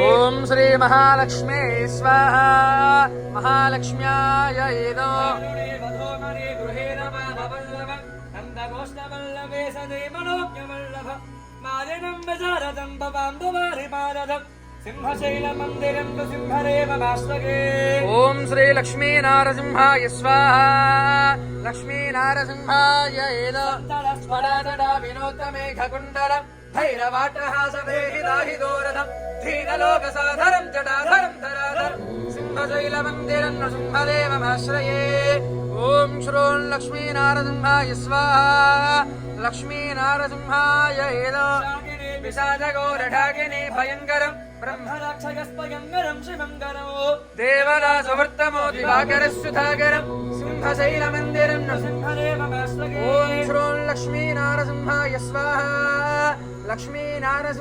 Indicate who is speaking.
Speaker 1: ఓం శ్రీ మహాలక్ష్మే స్వాహా మహాలక్ష్మ్యాయ ఏదో
Speaker 2: సింహశైలమందిరం సింహరేవమాశ్రగే.
Speaker 1: ఓం శ్రీ లక్ష్మీ నారసింహాయ స్వాహా లక్ష్మీ నారసింహాయ ఏదో వినోత్తమేఘకుండలం భైరవాటహాసభేహిదాహిదోరథం ధీరలోకసాధరం జటాధరం ధరాధరం సింహశైలమందిరం సింహదేవమాశ్రయే. ఓం శ్రోం లక్ష్మీ నారసింహాయ స్వాహా లక్ష్మీ నారసింహాయ ఏదో విశాఖగోరఢాకిని భయంకరం
Speaker 2: బ్రహ్మరాక్షగస్పయంకరం శివంకరం
Speaker 1: దేవదాసవర్తమో దివాకరస్సుధాకరం సింహశైలమందిరం
Speaker 2: సింహరేవమాశ్రగే.
Speaker 1: ఓం శ్రోం లక్ష్మీ నారసింహాయ స్వాహా లక్ష్మీ నారసింహాయ